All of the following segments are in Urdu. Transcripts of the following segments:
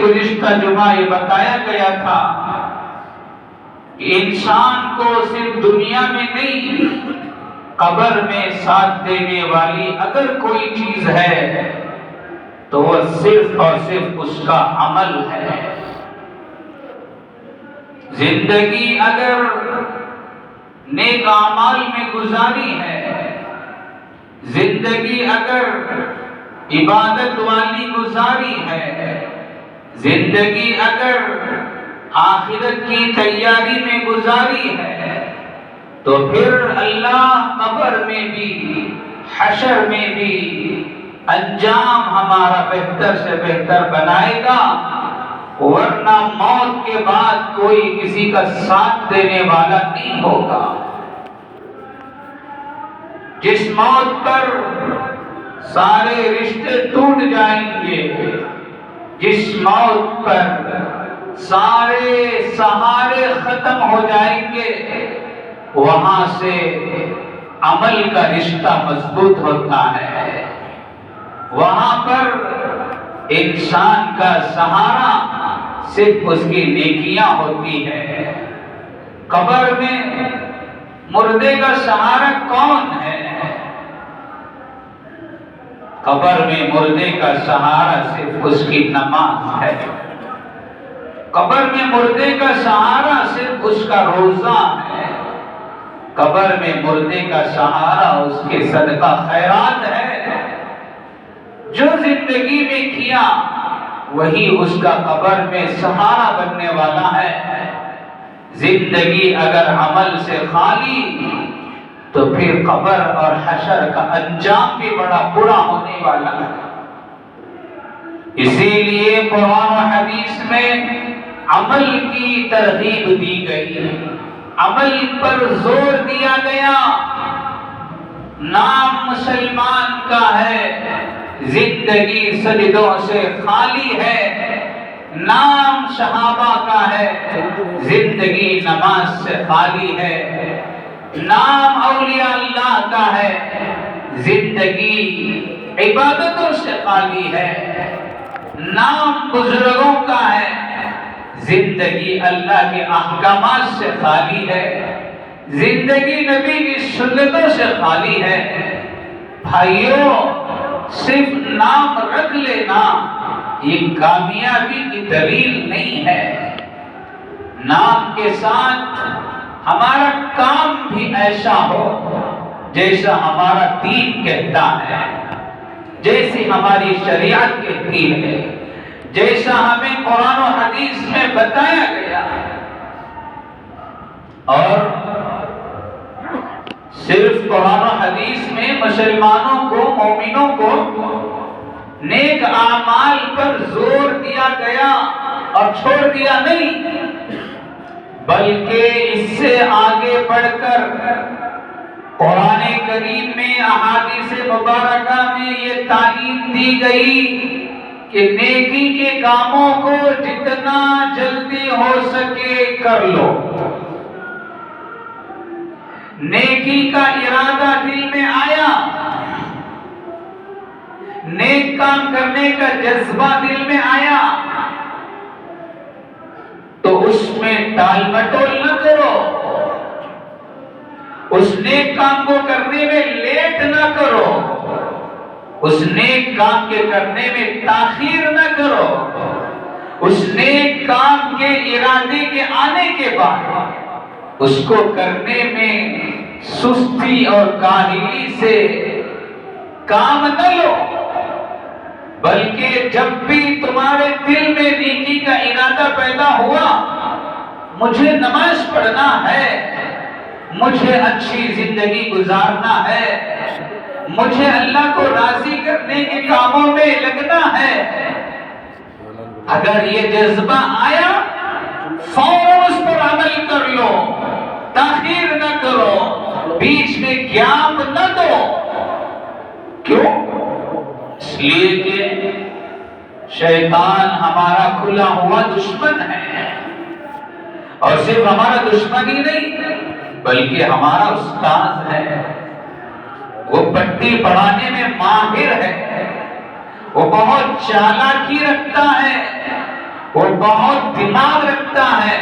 گزشتہ جمعہ یہ بتایا گیا تھا کہ انسان کو صرف دنیا میں نہیں، قبر میں ساتھ دینے والی اگر کوئی چیز ہے تو وہ صرف اور صرف اس کا عمل ہے۔ زندگی اگر نیک اعمال میں گزاری ہے، زندگی اگر عبادت والی گزاری ہے، زندگی اگر آخرت کی تیاری میں گزاری ہے، تو پھر اللہ قبر میں بھی حشر میں بھی انجام ہمارا بہتر سے بہتر بنائے گا، ورنہ موت کے بعد کوئی کسی کا ساتھ دینے والا نہیں ہوگا۔ جس موت پر سارے رشتے ٹوٹ جائیں گے، جس موت پر سارے سہارے ختم ہو جائیں گے، وہاں سے عمل کا رشتہ مضبوط ہوتا ہے، وہاں پر انسان کا سہارا صرف اس کی نیکیاں ہوتی ہے۔ قبر میں مردے کا سہارا کون ہے؟ قبر میں مردے کا سہارا صرف اس کی نماز ہے، قبر میں مردے کا سہارا صرف اس کا روزہ ہے، قبر میں مردے کا سہارا اس کے صدقہ خیرات ہے۔ جو زندگی میں کیا وہی اس کا قبر میں سہارا بننے والا ہے۔ زندگی اگر عمل سے خالی تو پھر قبر اور حشر کا انجام بھی بڑا برا ہونے والا ہے۔ اسی لیے قرآن و حدیث میں عمل کی ترغیب دی گئی، عمل پر زور دیا گیا۔ نام مسلمان کا ہے، زندگی سجدوں سے خالی ہے، نام صحابہ کا ہے، زندگی نماز سے خالی ہے، نام اولیاء اللہ کا ہے، زندگی عبادتوں سے خالی ہے، نام بزرگوں کا ہے، زندگی اللہ کے احکامات سے خالی ہے، زندگی نبی کی سنتوں سے خالی ہے۔ بھائیوں، صرف نام رکھ لینا یہ کامیابی کی دلیل نہیں ہے، نام کے ساتھ ہمارا کام بھی ایسا ہو جیسا ہمارا دین کہتا ہے، جیسی ہماری شریعت کہتی ہے، جیسا ہمیں قرآن و حدیث میں بتایا گیا۔ اور صرف قرآن و حدیث میں مسلمانوں کو، مومنوں کو نیک اعمال پر زور دیا گیا اور چھوڑ دیا نہیں، بلکہ اس سے آگے بڑھ کر قرآن کریم میں، احادیث مبارکہ میں یہ تعلیم دی گئی کہ نیکی کے کاموں کو جتنا جلدی ہو سکے کر لو۔ نیکی کا ارادہ دل میں آیا، نیک کام کرنے کا جذبہ دل میں آیا تو اس میں ٹال مٹول نہ کرو، اس نیک کام کو کرنے میں لیٹ نہ کرو، اس نیک کام کے کرنے میں تاخیر نہ کرو، اس نیک کام کے ارادے کے آنے کے بعد اس کو کرنے میں سستی اور کاہلی سے کام نہ لو، بلکہ جب بھی تمہارے دل میں نیکی کا ارادہ پیدا ہوا، مجھے نماز پڑھنا ہے، مجھے اچھی زندگی گزارنا ہے، مجھے اللہ کو راضی کرنے کے کاموں میں لگنا ہے، اگر یہ جذبہ آیا فوراً اس پر عمل کر لو، تاخیر نہ کرو، بیچ میں گیپ نہ دو۔ کیوں؟ اس لیے کہ شیطان ہمارا کھلا ہوا دشمن ہے، اور صرف ہمارا دشمن ہی نہیں بلکہ ہمارا استاد ہے۔ وہ پٹی پڑھانے میں ماہر ہے، وہ بہت چالاکی رکھتا ہے، بہت دماغ رکھتا ہے،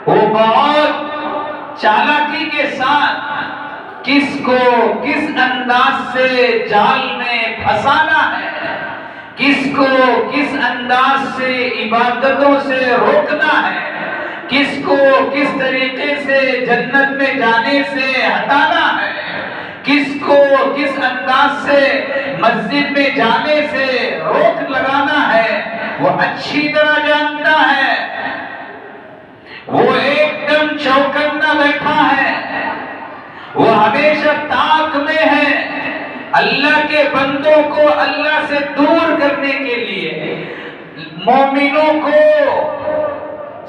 وہ بہت چالاکی کے ساتھ کس کو کس انداز سے جال میں پھنسانا ہے، کس کو کس انداز سے عبادتوں سے روکنا ہے، کس کو کس طریقے سے جنت میں جانے سے ہٹانا ہے، کس کو کس انداز سے مسجد میں جانے سے روک لگانا ہے، وہ اچھی طرح جانتا ہے۔ وہ ایک دم چوکنا بیٹھا ہے، وہ ہمیشہ طاق میں ہے، اللہ کے بندوں کو اللہ سے دور کرنے کے لیے، مومنوں کو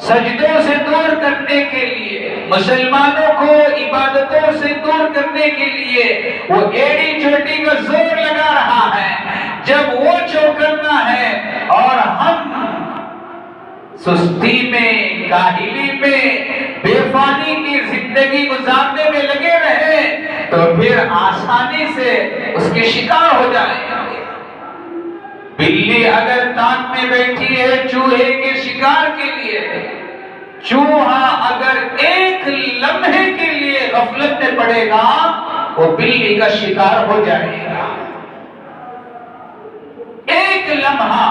سجدوں سے دور کرنے کے لیے، مسلمانوں کو عبادتوں سے دور کرنے کے لیے وہ ایڑی چوٹی کا زور لگا رہا ہے۔ جب وہ چوکنا ہے اور ہم سستی میں، کاہلی میں، بے فانی کی زندگی گزارنے میں لگے رہے تو پھر آسانی سے اس کے شکار ہو جائیں گے۔ بلی اگر تان میں بیٹھی ہے چوہے کے شکار کے لیے، چوہا اگر ایک لمحے کے لیے غفلت میں پڑے گا وہ بلی کا شکار ہو جائے گا۔ ایک لمحہ،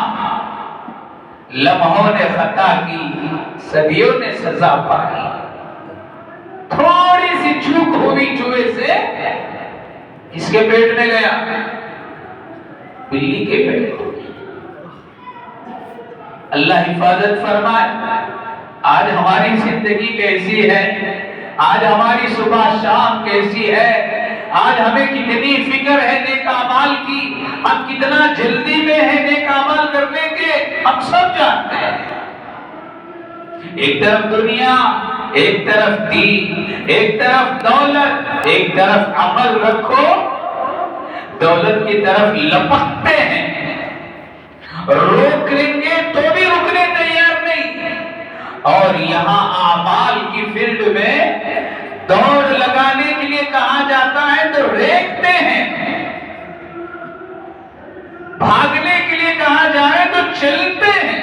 لمحوں نے خطا کی، صدیوں نے سزا پائی۔ تھوڑی سی چوک ہوئی چوہے سے، کس کے پیٹ میں گیا؟ بلی کے پیٹ میں۔ اللہ حفاظت فرمائے۔ آج ہماری زندگی کیسی ہے، آج ہماری صبح شام کیسی ہے، آج ہمیں کتنی فکر ہے نیک اعمال کی، ہم کتنا جلدی میں ہیں نیک اعمال کرنے کے، ہم سب جانتے ہیں۔ ایک طرف دنیا، ایک طرف دین، ایک طرف دولت، ایک طرف عمل رکھو، دولت کی طرف لپکتے ہیں، روک لیں گے تو بھی رکنے تیار نہیں، اور یہاں اعمال کی فیلڈ میں دوڑ لگانے کے لیے کہا جاتا ہے تو ریکتے ہیں، بھاگنے کے لیے کہا جائے تو چلتے ہیں،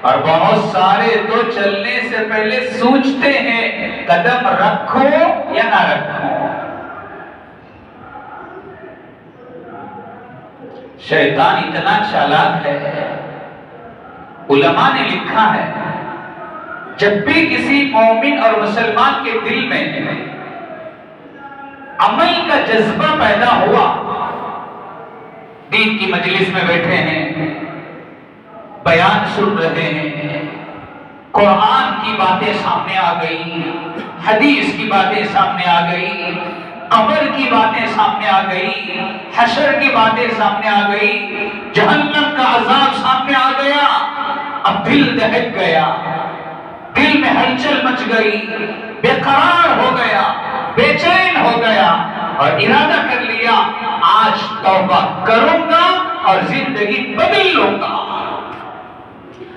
اور بہت سارے تو چلنے سے پہلے سوچتے ہیں قدم رکھو یا نہ رکھو۔ شیطان اتنا چالاک ہے، علماء نے لکھا ہے جب بھی کسی مومن اور مسلمان کے دل میں عمل کا جذبہ پیدا ہوا، دین کی مجلس میں بیٹھے ہیں، بیان سن رہے ہیں، قرآن کی باتیں سامنے آ گئی، حدیث کی باتیں سامنے آ گئی، قبر کی باتیں سامنے آ گئی، حشر کی باتیں سامنے آ گئی، جہنم کا عذاب سامنے آ گیا، اب دل دہک گیا، دل میں ہلچل مچ گئی، بے قرار ہو گیا، بے چین ہو گیا، اور ارادہ کر لیا آج توبہ کروں گا اور زندگی بدل لوں گا۔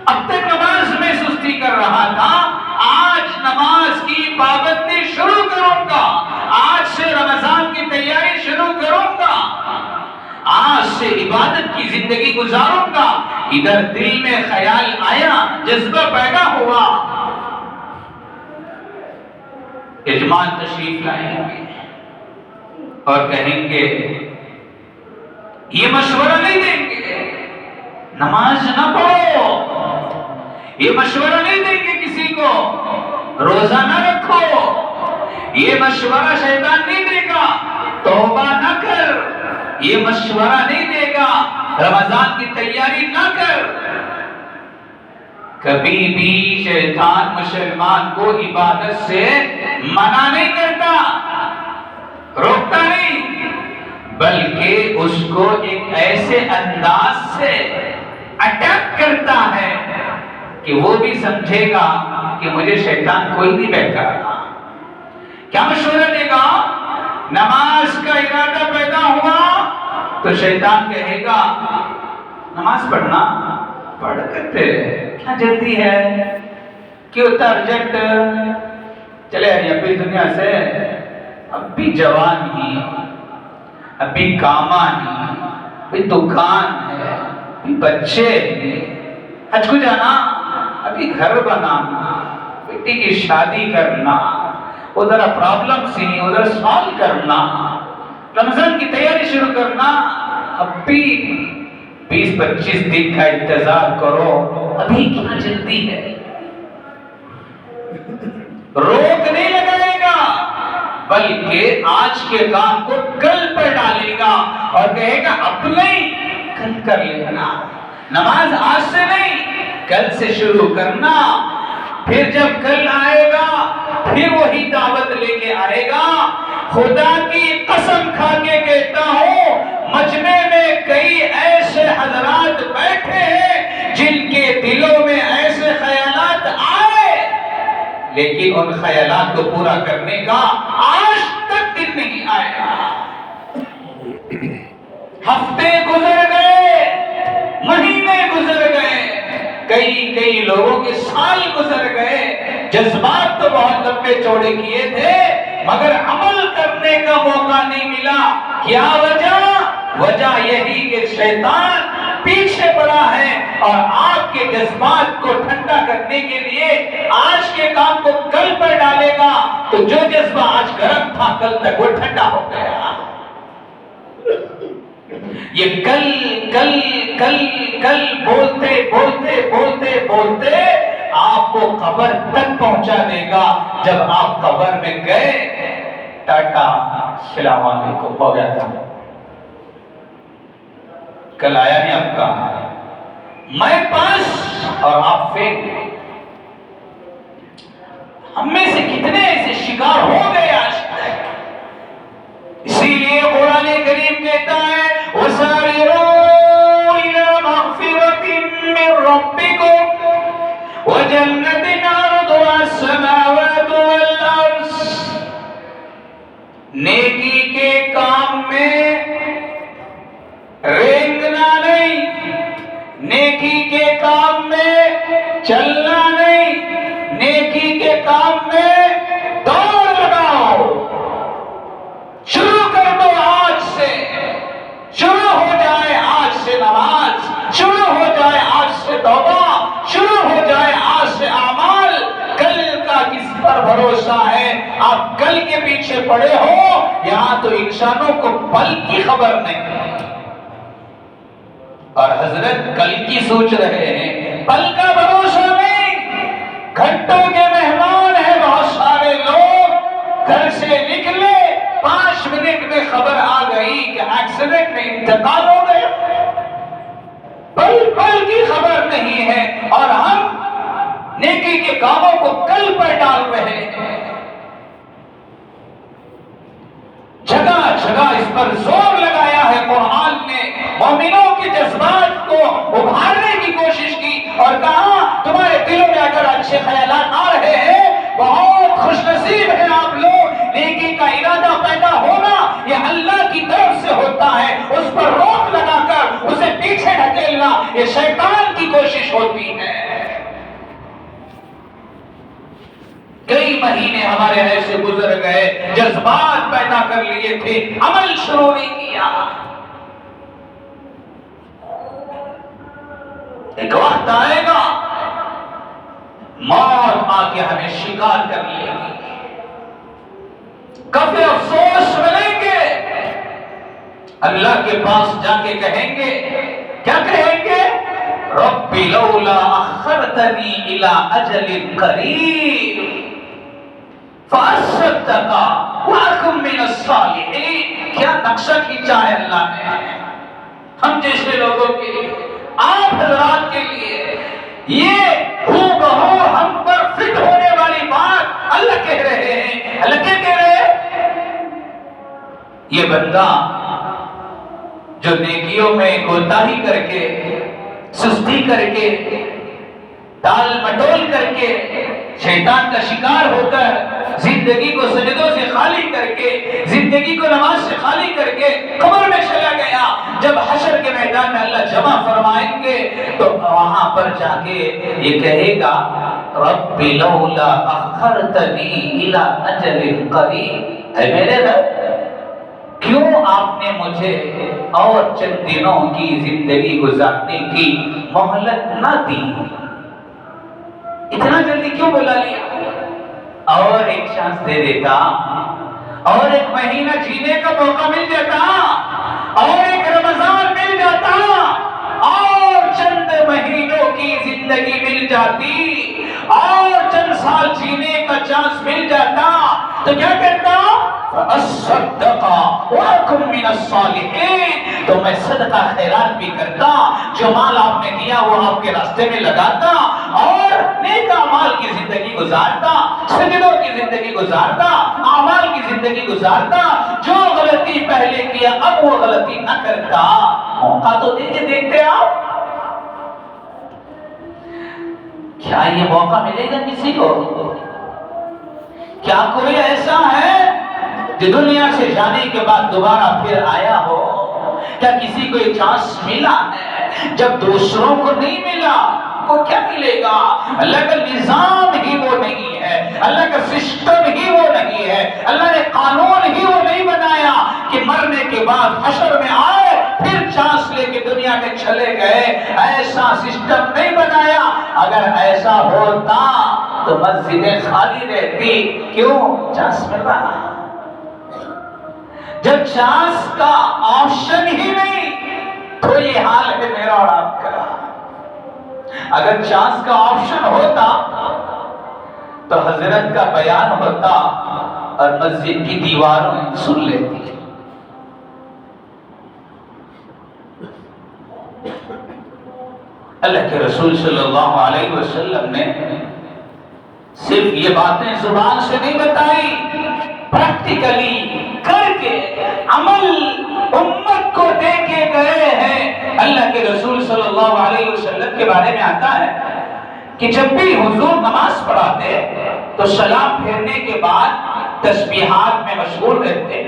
اب تک نماز میں سستی کر رہا تھا، آج نماز کی پابندی شروع کروں گا، آج سے رمضان کی تیاری شروع کروں گا، آج سے عبادت کی زندگی گزاروں گا۔ ادھر دل میں خیال آیا، جذبہ پیدا ہوا، یجمان تشریف لائیں گے اور کہیں گے یہ مشورہ نہیں دیں گے نماز نہ پڑھو، یہ مشورہ نہیں دیں گے کسی کو روزہ نہ رکھو، یہ مشورہ شیطان نہیں دے گا توبہ نہ کر، یہ مشورہ نہیں دے گا رمضان کی تیاری نہ کر۔ کبھی بھی شیطان مسلمان کو عبادت سے منع نہیں کرتا، روکتا نہیں، بلکہ اس کو ایک ایسے انداز سے اٹیک کرتا ہے کہ وہ بھی سمجھے گا کہ مجھے شیطان کوئی نہیں بہکا رہا۔ کیا مشورہ دے گا؟ نماز کا ارادہ پیدا ہوا تو شیطان کہے گا نماز پڑھنا پڑھ کرتے، کیا جلدی ہے، کیوں اتنا ارجنٹ، چلے ابھی دنیا سے، اب بھی جوان ہی، ابھی کاما ہی، ابھی دکان ہے، ابھی بچے ہیں، حج کو جانا، ابھی گھر بنانا، بیٹی کی شادی کرنا، ادھر پرابلم سی ادھر سالو کرنا، رمضان کی تیاری شروع کرنا، اب بھی 20-25 دن کا انتظار کرو، ابھی کیا جلدی ہے؟ روک نہیں لگائے گا، بلکہ آج کے کام کو کل پر ڈالے گا اور کہے گا اب نہیں کل کر لینا، نماز آج سے نہیں کل سے شروع کرنا۔ پھر جب کل آئے گا پھر وہی دعوت لے کے آئے گا۔ خدا کی قسم کھا کے کہتا ہوں، مجمع میں کئی ایسے حضرات بیٹھے ہیں جن کے دلوں میں ایسے خیالات آئے، لیکن ان خیالات کو پورا کرنے کا آج تک دن نہیں آیا۔ ہفتے گزر گئے، مہینے گزر گئے، کئی لوگوں کے سال گزر گئے، جذبات تو بہت لمبے چوڑے کیے تھے مگر عمل کرنے کا موقع نہیں ملا۔ کیا وجہ یہی کہ شیطان پیچھے پڑا ہے اور آپ کے جذبات کو ٹھنڈا کرنے کے لیے آج کے کام کو کل پر ڈالے گا، تو جو جذبہ آج گرم تھا کل تک وہ ٹھنڈا ہو گیا۔ یہ کل کل کل کل بولتے بولتے بولتے بولتے آپ کو قبر تک پہنچا دے گا۔ جب آپ قبر میں گئے، ٹاٹا السلام علیکم ہو گیا تھا، کل آیا نہیں آپ کا، میں پاس اور آپ فیک۔ ہم میں سے کتنے ایسے شکار ہو گئے آج تک؟ اسی لیے قرآن کریم کہتا ہے وَسَارِعُوا إِلَىٰ مَغْفِرَةٍ مِّن رَّبِّكُمْ وَجَنَّةٍ عَرْضُهَا السَّمَاوَاتُ وَالْأَرْضُ۔ نیکی کے کام میں رینگنا نہیں، نیکی کے کام میں چلنا نہیں، نیکی کے کام میں دوڑ لگاؤ۔ شروع کر دو آج سے، شروع ہو جائے آج سے نماز، شروع ہو جائے آج سے توبہ، شروع ہو جائے آج سے اعمال۔ کل کا کس پر بھروسہ ہے؟ آپ کل کے پیچھے پڑے ہو، یہاں تو انسانوں کو پل کی خبر نہیں، اور حضرت کل کی سوچ رہے ہیں، پل کا بھروسہ نہیں۔ گھنٹوں کے مہمان ہیں بہت سارے لوگ، گھر سے نکلے 5 منٹ میں خبر آ گئی کہ ایکسیڈنٹ میں انتقال ہو گیا، پل پل کی خبر نہیں ہے، اور ہم نیکی کے کاموں کو کل پر ڈال رہے ہیں۔ جگہ جگہ اس پر زور لگایا ہے قرآن نے، مومنوں کے جذبات کو ابھارنے کی کوشش کی اور کہا تمہارے دلوں میں اگر اچھے خیالات آ رہے ہیں بہت خوش نصیب ہیں آپ لوگ، نیکی کا ارادہ پیدا ہونا یہ اللہ کی طرف سے ہوتا ہے، اس پر روک لگا کر اسے پیچھے ڈھکیلنا یہ شیطان کی کوشش ہوتی ہے۔ کئی مہینے ہمارے ایسے گزر گئے، جذبات پیدا کر لیے تھے، عمل شروع نہیں کیا۔ ایک وقت آئے گا موت آ کے ہمیں شکار کر لے گی، کبھی افسوس ملیں گے، اللہ کے پاس جا کے کہیں گے، کیا کہیں گے؟ رب لولا اخرتنی الی اجل قریب فاصدق واکن من الصالحین۔ کیا نقشہ کھینچا ہے اللہ نے ہم جیسے لوگوں کے لیے، آپ حضرات کے لیے، یہ ہو بہو ہم پر فٹ ہونے والی بات اللہ کہہ رہے ہیں۔ اللہ کیا کہہ رہے ہیں؟ یہ بندہ جو نیکیوں میں کوتاہی کر کے، سستی کر کے، ٹال مٹول کر کے، شیطان کا شکار ہو کر، زندگی کو سجدوں سے خالی کر کے، زندگی کو نماز سے خالی کر کے قبر میں چلا گیا، جب حشر کے میدان میں اللہ جمع فرمائیں گے تو وہاں پر جا کے یہ کہے گا رب لولا اخرتنی الی اجل قریب، اے میرے رب کیوں آپ نے مجھے اور چند دنوں کی زندگی گزارنے کی مہلت نہ دی؟ اتنا جلدی کیوں بلا لیا؟ اور ایک چانس دے دیتا، اور ایک مہینہ جینے کا موقع مل جاتا، اور ایک رمضان مل جاتا، اور چند مہینوں کی زندگی مل جاتی، اور چند سال جینے کا چانس مل جاتا، تو کیا کرتا؟ اصدق واکن من الصالحین، تو میں صدقہ خیرات بھی کرتا، جو مال آپ نے دیا وہ آپ کے راستے میں لگاتا، اور نیک اعمال کی زندگی گزارتا، سجدوں کی زندگی گزارتا، اعمال کی زندگی گزارتا، جو غلطی پہلے کیا اب وہ غلطی نہ کرتا۔ موقع تو دیکھتے دیکھتے آپ، کیا یہ موقع ملے گا کسی کو؟ کیا کوئی ایسا ہے جو دنیا سے جانے کے بعد دوبارہ پھر آیا ہو؟ کیا کسی کو یہ چانس ملا ہے؟ جب دوسروں کو نہیں ملا کو کیا ملے گا؟ اللہ کا نظام ہی وہ نہیں ہے، اللہ کا سسٹم ہی وہ نہیں ہے، اللہ نے قانون ہی وہ نہیں بنایا کہ مرنے کے بعد حشر میں آئے پھر چانس لے کے دنیا میں چلے گئے، ایسا سسٹم نہیں بنایا۔ اگر ایسا ہوتا تو مسجدیں خالی رہتی، کیوں؟ چانس مل رہا۔ جب چانس کا آپشن ہی نہیں تو یہ حال ہے میرا اور آپ کا۔ اگر چانس کا آپشن ہوتا تو حضرت کا بیان ہوتا اور مسجد کی دیواروں سن لیتی۔ اللہ کے رسول صلی اللہ علیہ وسلم نے صرف یہ باتیں زبان سے نہیں بتائی، پریکٹیکلی کر کے عمل امت کو دے کے گئے ہیں۔ اللہ کے رسول صلی اللہ علیہ وسلم کے بارے میں آتا ہے کہ جب بھی حضور نماز پڑھاتے تو سلام پھیرنے کے بعد تسبیحات میں مشغول رہتے،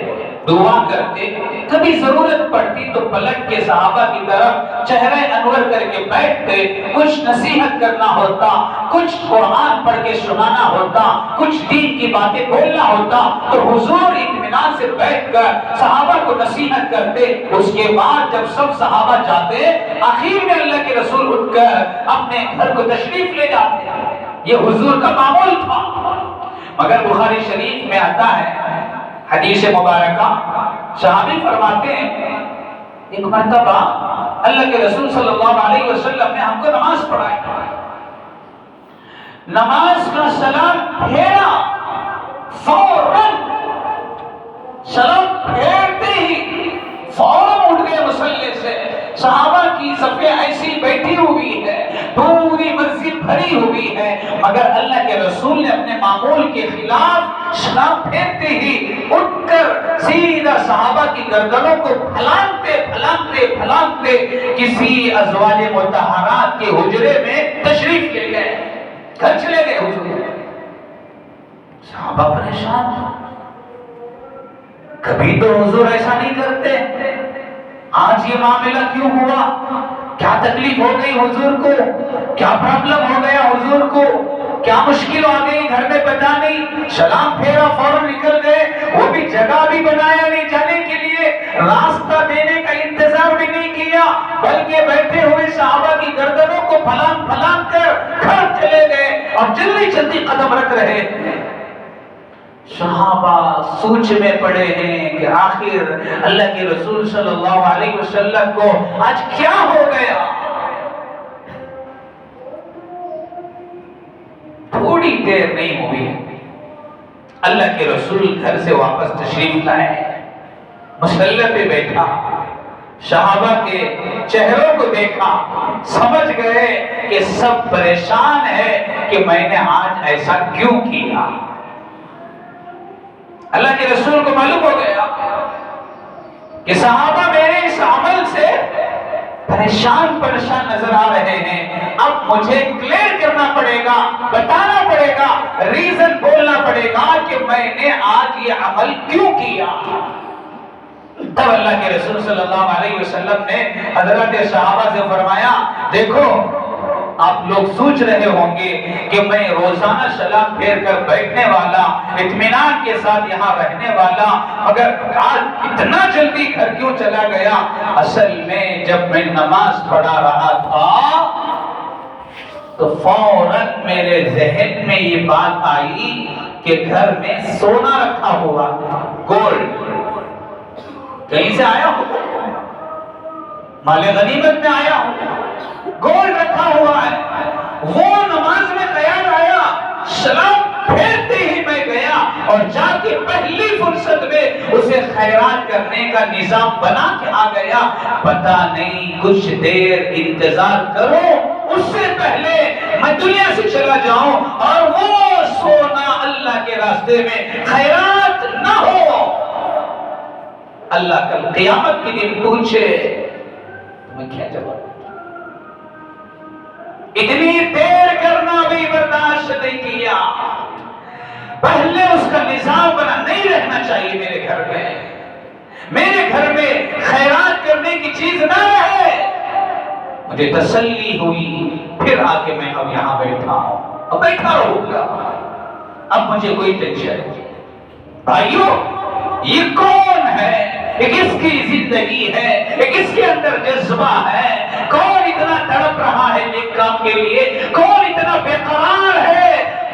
دعا کرتے، کبھی ضرورت پڑتی تو پلٹ کے صحابہ کی طرف چہرہ انور کر کے بیٹھتے، کچھ نصیحت کرنا ہوتا، کچھ قرآن پڑھ کے سنانا ہوتا، کچھ دین کی باتیں بولنا ہوتا تو حضور اطمینان سے بیٹھ کر صحابہ کو نصیحت کرتے۔ اس کے بعد جب سب صحابہ جاتے، آخر میں اللہ کے رسول اٹھ کر اپنے گھر کو تشریف لے جاتے۔ یہ حضور کا معمول تھا۔ مگر بخاری شریف میں آتا ہے حدیث مبارکہ، صحابی فرماتے ہیں ایک مرتبہ اللہ کے رسول صلی اللہ علیہ وسلم نے ہم کو نماز پڑھائی، نماز کا سلام پھیرا، فوراً سلام پھیرتے ہی فوراً اٹھ گئے مصلی سے۔ صحابہ کی صفیں ایسی بیٹھی ہوئی ہے، پوری مسجد بھری ہوئی ہے، مگر اللہ کے رسول نے اپنے معمول کے خلاف سلام پھیرتے ہی اٹھ کر سیدھا صحابہ کی گردنوں کو پھلانتے پھلانتے پھلانتے کسی ازواج مطہرات کے حجرے میں تشریف لے گئے، گھر چلے گئے حضور۔ صحابہ پریشان، کبھی تو حضور ایسا نہیں کرتے، آج یہ معاملہ کیوں ہوا؟ کیا تکلیف ہو گئی حضور کو؟ کیا پرابلم ہو گیا حضور کو؟ کیا مشکل آ گئی گھر میں پتہ نہیں؟ سلام پھیرا فوراً نکل گئے، وہ بھی جگہ بھی بنایا نہیں جانے کے لیے، راستہ دینے کا انتظار بھی نہیں کیا، بلکہ بیٹھے ہوئے صحابہ کی گردنوں کو پھلان پھلان کر گھر چلے گئے اور جلدی جلدی قدم رکھ رہے۔ صحابہ سوچ میں پڑے ہیں کہ آخر اللہ کے رسول صلی اللہ علیہ وسلم کو آج کیا ہو گیا؟ تھوڑی دیر نہیں ہوئی، اللہ کے رسول گھر سے واپس تشریف لائے، مصلی پہ بیٹھا، صحابہ کے چہروں کو دیکھا، سمجھ گئے کہ سب پریشان ہے کہ میں نے آج ایسا کیوں کیا۔ اللہ کے رسول کو معلوم ہو گیا کہ صحابہ میرے اس عمل سے پریشان نظر آ رہے ہیں، اب مجھے کلیئر کرنا پڑے گا، بتانا پڑے گا، ریزن بولنا پڑے گا کہ میں نے آج یہ عمل کیوں کیا۔ تب اللہ کے رسول صلی اللہ علیہ وسلم نے حضرت صحابہ سے فرمایا، دیکھو آپ لوگ سوچ رہے ہوں گے کہ میں روزانہ سلام پھیر کر بیٹھنے والا، اطمینان کے ساتھ یہاں رہنے والا، مگر آج اتنا جلدی گھر کیوں چلا گیا؟ اصل میں جب میں نماز پڑھا رہا تھا تو فوراً میرے ذہن میں یہ بات آئی کہ گھر میں سونا رکھا ہوا، گولڈ کہیں سے آیا ہو، مال غنیمت میں آیا ہو، گولڈ رکھا ہوا ہے۔ وہ نماز میں خیال آیا، سلام پھیرتے ہی میں گیا اور جا کے پہلی فرصت میں اسے خیرات کرنے کا نظام بنا کے آ گیا۔ پتہ نہیں کچھ دیر انتظار کرو، اس سے پہلے میں دنیا سے چلا جاؤں اور وہ سونا اللہ کے راستے میں خیرات نہ ہو۔ اللہ کل قیامت کے دن پوچھے میں کیا جواب؟ اتنی دیر کرنا بھی برداشت نہیں کیا، پہلے اس کا نظام بنا، نہیں رہنا چاہیے میرے گھر میں، میرے گھر میں خیرات کرنے کی چیز نہ رہے۔ مجھے تسلی ہوئی، پھر آ کے میں اب یہاں بیٹھا ہوں، اب بیٹھا رہوں گا، اب مجھے کوئی ٹینشن نہیں۔ بھائیو، یہ کون ہے؟ یہ کس کی زندگی ہے؟ یہ کس کے اندر جذبہ ہے؟ کون اتنا تڑپ رہا ہے نیک کام کے لیے؟ کون اتنا بے قرار ہے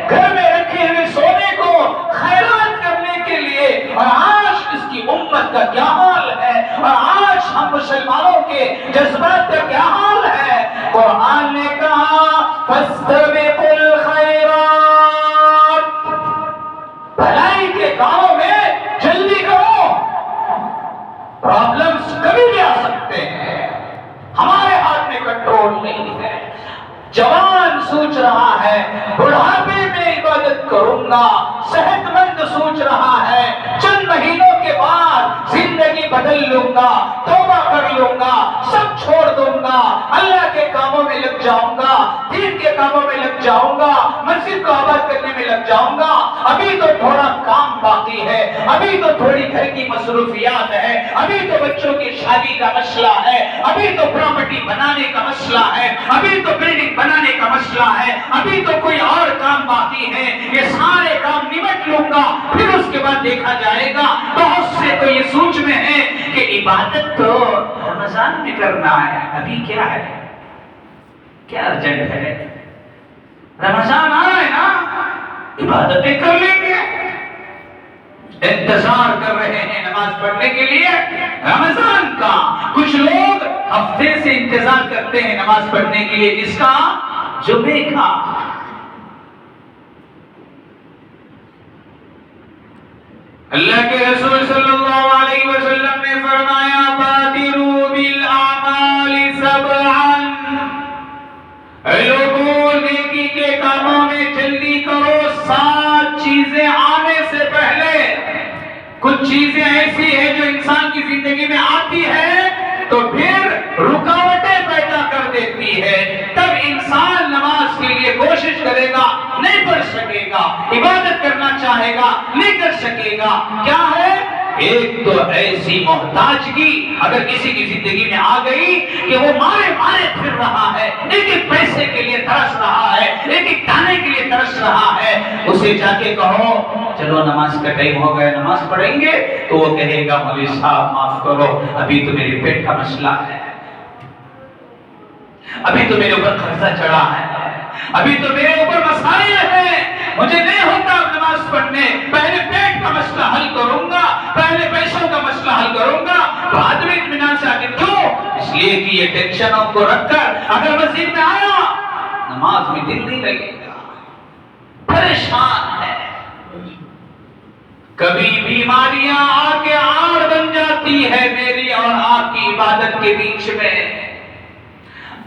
گھر میں رکھے ہوئے سونے کو خیرات کرنے کے لیے؟ اور آج اس کی امت کا کیا حال ہے، اور آج ہم مسلمانوں کے جذبات کا کیا حال ہے؟ قرآن نے کہا فاستبقوا الخیرات، بھلائی کے کاموں میں جلدی کرو۔ پرابلمز کبھی بھی آ سکتے ہیں، ہمارے ہاتھ میں کنٹرول نہیں ہے۔ جوان سوچ رہا ہے بڑھاپے میں عبادت کروں گا، صحت مند سوچ رہا ہے چند مہینوں کے بعد زندگی بدل لوں گا، توبہ کر لوں گا، سب چھوڑ دوں گا، اللہ کے کاموں میں لگ جاؤں گا، دین کے کاموں میں لگ جاؤں گا، مسجد کو آباد کرنے میں لگ جاؤں گا۔ ابھی تو تھوڑا کام باقی ہے، ابھی تو تھوڑی گھر کی مصروفیات ہے، ابھی تو بچوں کی شادی کا مسئلہ ہے، ابھی تو پراپرٹی بنانے کا مسئلہ ہے، ابھی تو بلڈنگ بنانے کا مسئلہ ہے، ابھی تو کوئی اور کام باقی ہے، یہ سارے کام نمٹ لوں گا، پھر اس کے بعد دیکھا جائے گا۔ بہت سے تو یہ سوچ میں ہے کہ عبادت تو رمضان میں کرنا ہے، ابھی کیا ہے، کیا ارجنٹ ہے، رمضان آ رہا ہے نا، عبادتیں کر لیں گے۔ انتظار کر رہے ہیں نماز پڑھنے کے لیے رمضان کا۔ کچھ لوگ ہفتے سے انتظار کرتے ہیں نماز پڑھنے کے لیے، جس کا جمعے کا۔ اللہ کے رسول صلی اللہ علیہ وسلم نے فرمایا بادروا بالاعمال سبعا، اے لوگوں نیکی کے کاموں میں جلدی کرو 7 چیزیں آنے سے پہلے۔ کچھ چیزیں ایسی ہیں جو انسان کی زندگی میں آتی ہے تو پھر رکاوٹیں پیدا کر دیتی ہے، تب انسان نماز کے لیے کوشش کرے گا، نہیں پڑھ سکے گا، عبادت کرنا چاہے گا، نہیں کر سکے گا۔ کیا ہے؟ ایک تو ایسی محتاجگی اگر کسی کی زندگی میں آ گئی کہ وہ مارے مارے پھر رہا ہے، ایک ایک پیسے کے لیے ترس رہا ہے، ایک ایک دانے کے لیے ترس رہا ہے، اسے جا کے کہو چلو نماز کا ٹائم ہو گیا نماز پڑھیں گے، تو وہ کہے گا مولوی صاحب معاف کرو، ابھی تو میرے پیٹ کا مسئلہ ہے، ابھی تو میرے اوپر قرضہ چڑھا ہے، ابھی تو میرے اوپر مسائل ہیں، مجھے نہیں ہوتا نماز پڑھنے، پہلے پیٹ کا مسئلہ حل کروں گا، پہلے پیسوں کا مسئلہ حل کروں گا، بعد میں اطمینان سے آگے۔ کیوں؟ اس لیے کہ یہ ٹینشنوں کو رکھ کر اگر مسجد میں آیا نماز میں دل نہیں لگے گا، پریشان ہے۔ کبھی بیماریاں آ کے آڑ بن جاتی ہے میری اور آپ کی عبادت کے بیچ میں۔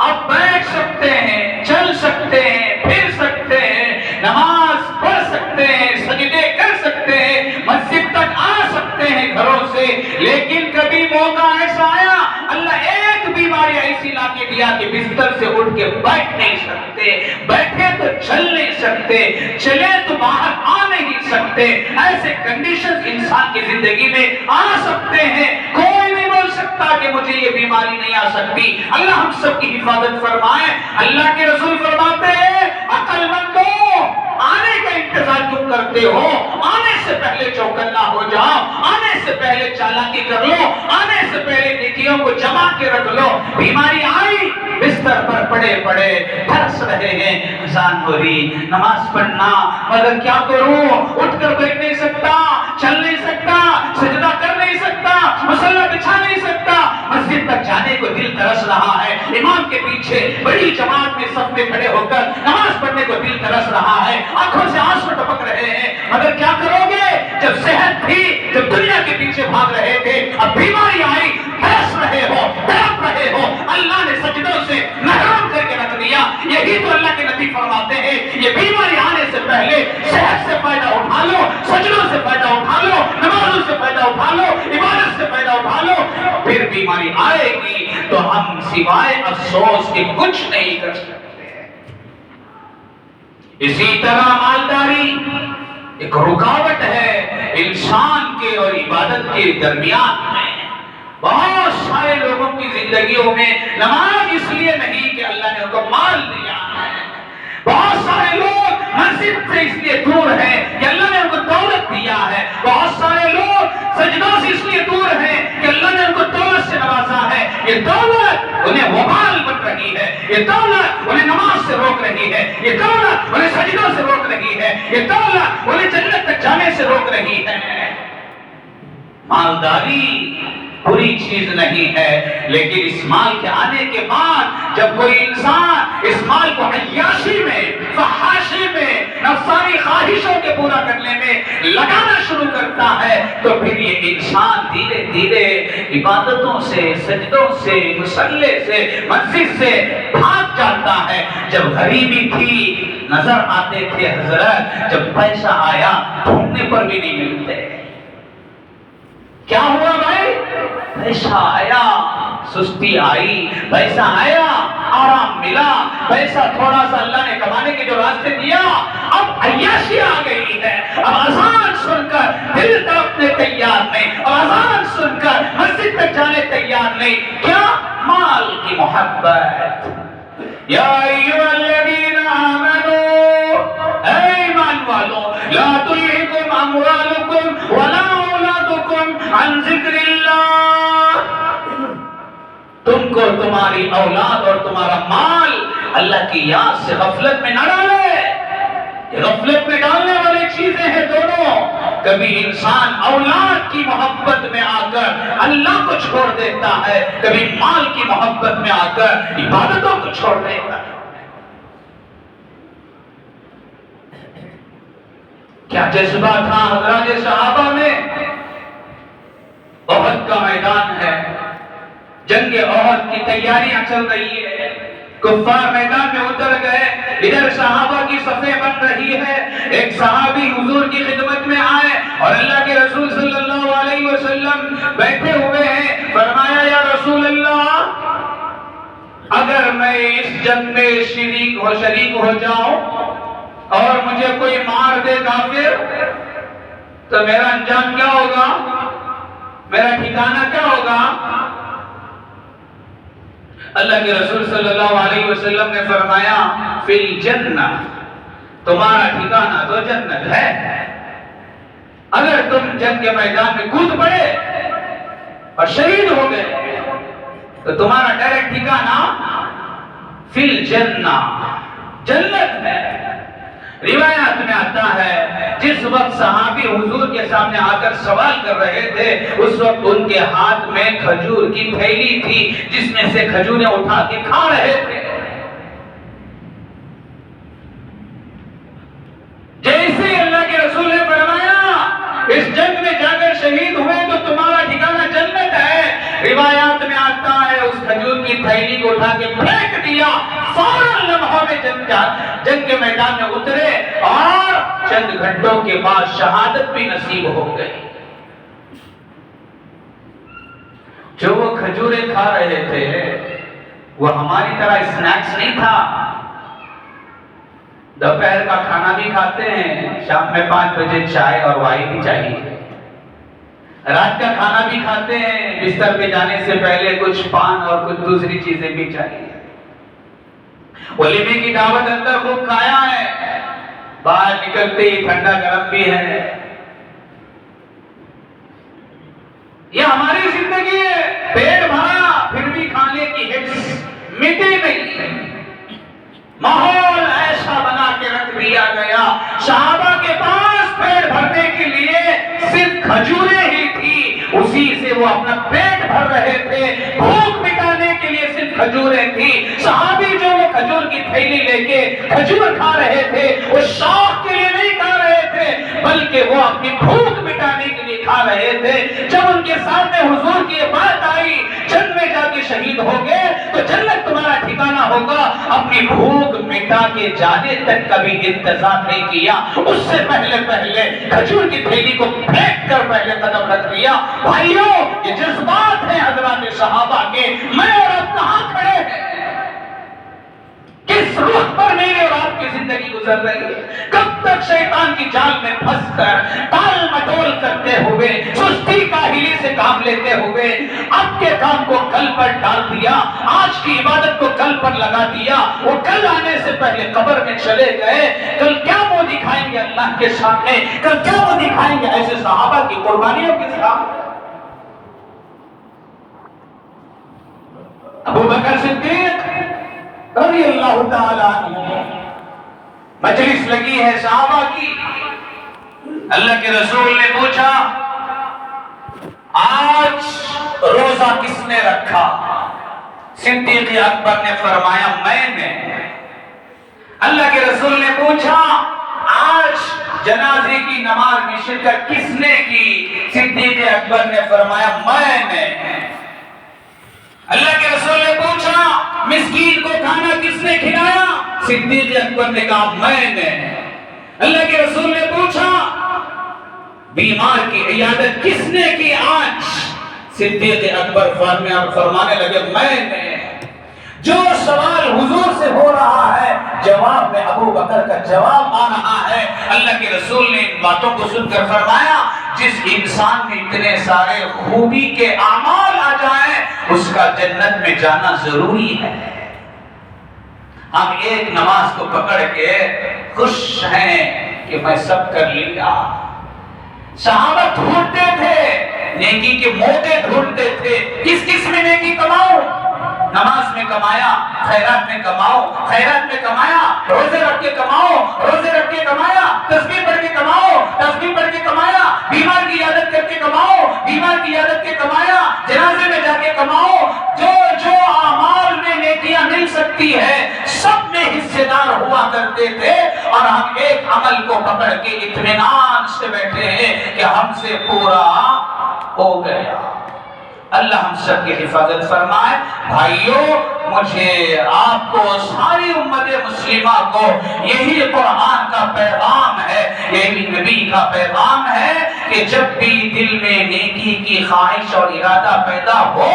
اب بیٹھ سکتے ہیں، چل سکتے ہیں، پھر سکتے ہیں، نماز پڑھ سکتے ہیں، سجدے کر سکتے ہیں، مسجد تک آ سکتے ہیں گھروں سے، لیکن کبھی موقع ایسا آیا اللہ ایک بیماری ایسی لا کے دیا کہ بستر سے اٹھ کے بیٹھ نہیں سکتے، بیٹھے تو چل نہیں سکتے، چلے تو باہر آ نہیں سکتے، ایسے کنڈیشنز انسان کی زندگی میں آ سکتے ہیں۔ کوئی نہیں بول سکتا کہ مجھے یہ بیماری نہیں آ سکتی، اللہ ہم سب کی حفاظت فرمائے۔ اللہ کے رسول فرماتے ہیں عقل مندو آنے کا انتظار کیوں کرتے ہو؟ آنے سے پہلے چوکنا ہو جاؤ، آنے سے پہلے چالاکی کر لو، آنے سے پہلے نیکیوں کو جما کے رکھ لو۔ بیماری آئی بستر پر پڑے پڑے ترس رہے رہے ہیں، اذان ہو رہی، نماز پڑھنا، مگر کیا کروں، اٹھ کر بیٹھ نہیں سکتا، چل نہیں سکتا، سجدہ کر نہیں سکتا، مصلی بچھا نہیں سکتا، مسجد تک جانے کو دل ترس رہا ہے، امام کے پیچھے بڑی جماعت میں صف میں کھڑے ہو کر نماز پڑھنے کو دل ترس رہا ہے، آنکھوں سے آنسو ٹپک رہے ہیں، مگر کیا کرو گے؟ جب صحت تھی، جب دنیا کے پیچھے بھاگ رہے تھے، اب بیماری آئی، ہنس رہے ہو، تڑپ رہے ہو، اللہ نے سجدوں سے محروم کر کے رکھ دیا۔ یہی تو اللہ کے نبی فرماتے ہیں، یہ بیماری آنے سے پہلے صحت سے فائدہ اٹھا لو، سجدوں سے فائدہ اٹھا لو، نمازوں سے فائدہ اٹھا لو، عبادت سے فائدہ اٹھا لو، پھر بیماری آئے گی تو ہم سوائے افسوس کے کچھ نہیں کر سکتے۔ اسی طرح مالداری ایک رکاوٹ ہے انسان کے اور عبادت کے درمیان میں۔ بہت سارے لوگوں کی زندگیوں میں نماز اس لیے نہیں کہ اللہ نے ان کو مال دیا ہے، بہت سارے لوگ مسجد سے اس لیے دور ہیں کہ اللہ نے ان کو دولت دیا ہے، بہت سارے لوگ سجدوں سے اس لیے دور ہیں کہ اللہ نے ان کو دولت سے نوازا ہے۔ یہ دولت انہیں وبال بن رہی ہے، یہ دولت انہیں نماز سے روک رہی ہے، یہ دولت انہیں سجدوں سے روک رہی ہے، یہ دولت انہیں جنت تک جانے سے روک رہی ہے۔ مالداری بری چیز نہیں ہے، لیکن اس مال کے آنے کے بعد جب کوئی انسان اس مال کو عیاشی میں، فحاشی میں، نفسانی خواہشوں کے پورا کرنے میں لگانا شروع کرتا ہے تو پھر یہ انسان دھیرے دھیرے عبادتوں سے، سجدوں سے، مصلی سے، مسجد سے بھاگ جاتا ہے۔ جب غریبی تھی نظر آتے تھے حضرت، جب پیسہ آیا ڈھونڈنے پر بھی نہیں ملتے۔ کیا ہوا بھائی؟ پیسہ آیا، سستی آئی، پیسہ آیا، آرام ملا، پیسہ تھوڑا سا اللہ نے کمانے کے جو راستے دیا، اب عیاشی آ گئی ہے۔ اب اذان سن کر دل تڑپنے تیار نہیں، اب اذان سن کر مسجد تک جانے تیار نہیں۔ کیا؟ مال کی محبت۔ یا ایھا الذین آمنوا، اے ایمان والو، لا تلہکم اموالکم ولا اولادکم عن ذکر اللہ، تم کو تمہاری اولاد اور تمہارا مال اللہ کی یاد سے غفلت میں نہ ڈالے۔ غفلت میں ڈالنے والی چیزیں ہیں دونوں۔ کبھی انسان اولاد کی محبت میں آ کر اللہ کو چھوڑ دیتا ہے، کبھی مال کی محبت میں آ کر عبادتوں کو چھوڑ دیتا ہے۔ کیا جذبہ تھا حضرات صحابہ میں؟ احد کا میدان ہے، جنگ احد کی تیاریاں چل رہی ہے، کفار میدان میں اتر گئے، ادھر صحابہ کی صفیں بن رہی ہے۔ ایک صحابی حضور کی خدمت میں آئے اور اللہ کے رسول صلی اللہ علیہ وسلم بیٹھے ہوئے ہیں، فرمایا یا رسول اللہ، اگر میں اس جنگ میں شریک ہو جاؤں اور مجھے کوئی مار دے کافر تو میرا انجام کیا ہوگا، میرا ٹھکانہ کیا ہوگا؟ اللہ کے رسول صلی اللہ علیہ وسلم نے فرمایا فی الجنہ، تمہارا ٹھکانہ تو جنت ہے۔ اگر تم جنگ کے میدان میں کود پڑے اور شہید ہو گئے تو تمہارا ڈائریکٹ ٹھکانہ فی الجنہ، جنت ہے۔ روایات میں آتا ہے جس وقت صحابی حضور کے سامنے آ کر سوال کر رہے تھے، اس وقت ان کے ہاتھ میں کھجور کی تھیلی تھی جس میں سے کھجوریں اٹھا کے کھا رہے تھے۔ جیسے اللہ کے رسول نے فرمایا اس جنگ میں جا کر شہید ہوئے تو تمہارا ٹھکانہ جنت ہے، روایات میں آتا ہے اس کھجور کی تھیلی کو اٹھا کے پھینک دیا، فوراً لمحوں میں جنگ کے میدان میں اترے اور چند گھنٹوں کے بعد شہادت بھی نصیب ہو گئی۔ جو وہ کھجوریں کھا رہے تھے وہ ہماری طرح اسنیکس نہیں تھا۔ دوپہر کا کھانا بھی کھاتے ہیں، شام میں 5 بجے چائے اور وائی بھی چاہیے، رات کا کھانا بھی کھاتے ہیں، بستر پہ جانے سے پہلے کچھ پان اور کچھ دوسری چیزیں بھی چاہیے۔ ولیمے کی دعوت اندر خوب کھایا ہے، باہر نکلتے ہی ٹھنڈا گرم بھی ہے۔ یہ ہماری زندگی ہے، پیٹ بھرا پھر بھی کھانے کی حرص مٹی نہیں، ماحول اپنا پیٹ بھر رہے تھے، بھوک مٹانے کے لیے صرف کھجوریں تھی۔ صحابی جو وہ کھجور کی تھیلی لے کے کھجور کھا رہے تھے، وہ شوق کے لیے نہیں کھا رہے تھے بلکہ وہ اپنی بھوک مٹانے کے لیے کھا رہے تھے۔ جب ان کے سامنے حضور کی یہ بات آئی، جنگ میں جا کے شہید ہو گئے تو جنت تمہارا ٹھکانہ ہوگا، اپنی بھوک مٹا کے جانے تک کبھی انتظار نہیں کیا، اس سے پہلے کھجور کی تھیلی کو پھینک کر پہلے قدم رکھ دیا۔ بھائیو، یہ جذبات ہیں حضرات صحابہ کے۔ میں اور آپ کہاں کھڑے ہیں؟ کس رخ پر میری اور آپ کی زندگی گزر رہی ہے؟ کب تک شیطان کی جال میں پھنس کر ٹال مٹول کرتے ہوئے، سستی کاہلی سے کام لیتے ہوئے اب کے کام کو کل پر ڈال دیا، آج کی عبادت کو کل پر لگا دیا، وہ کل آنے سے پہلے قبر میں چلے گئے۔ کل کیا منہ دکھائیں گے اللہ کے سامنے؟ کل کیا منہ دکھائیں گے ایسے صحابہ کی قربانیوں کے سامنے؟ ابو بکر صدیق رضی اللہ تعالیٰ عنہ، مجلس لگی ہے صحابہ کی، اللہ کے رسول نے پوچھا آج روزہ کس نے رکھا؟ صدیق اکبر نے فرمایا میں نے۔ اللہ کے رسول نے پوچھا آج جنازے کی نماز میں شرکت کس نے کی؟ صدیق اکبر نے فرمایا میں نے۔ اللہ کے رسول نے پوچھا مسکین کو کھانا کس نے کھلایا؟ صدیق اکبر نے کہا میں نے۔ اللہ کے رسول نے پوچھا بیمار کی عیادت کس نے کی آج؟ صدیق اکبر فرمانے لگے میں نے۔ جو سوال حضور سے ہو رہا ہے جواب میں ابو بکر کا جواب آ رہا ہے۔ اللہ کے رسول نے ان باتوں کو سن کر فرمایا جس انسان میں اتنے سارے خوبی کے اعمال آ جائیں اس کا جنت میں جانا ضروری ہے۔ ہم ایک نماز کو پکڑ کے خوش ہیں کہ میں سب کر لیا۔ صحابہ ڈھونڈتے تھے نیکی کے موقع، ڈھونڈتے تھے کس کس میں نیکی کماؤ۔ نماز میں کمایا، خیرات میں کماؤ، خیرات میں کمایا، روزے رکھ کے کماؤ، روزے رکھ کے کمایا، تسبیح پڑھ کے کماؤ، تسبیح پڑھ کے کمایا، بیمار کی عیادت کر کے کماؤ، بیمار کی عیادت کے کمایا، جنازے میں جا کے کماؤ۔ جو جو اعمال میں نیکیاں مل سکتی ہے سب میں حصے دار ہوا کرتے تھے، اور ہم ایک عمل کو پکڑ کے اطمینان سے بیٹھے ہیں کہ ہم سے پورا ہو گیا۔ اللہ ہم سب کی حفاظت فرمائے۔ بھائیو، مجھے آپ کو ساری امت مسلمہ کو یہی قرآن کا پیغام ہے، یہی نبی کا پیغام ہے کہ جب بھی دل میں نیکی کی خواہش اور ارادہ پیدا ہو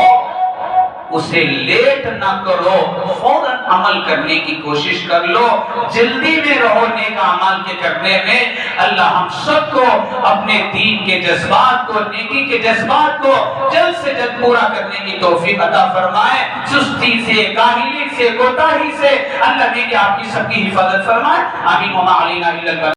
اسے لیٹ نہ کرو، فوراً عمل کرنے کی کوشش کر لو، جلدی میں رہو نیک اعمال کے کرنے میں۔ اللہ ہم سب کو اپنے دین کے جذبات کو، نیکی کے جذبات کو جلد سے جلد پورا کرنے کی توفیق عطا فرمائے۔ سستی سے، کاہلی سے، کوتاہی سے اللہ میری آپ کی سب کی حفاظت فرمائے۔ آمین وما علینا الا البلاغ۔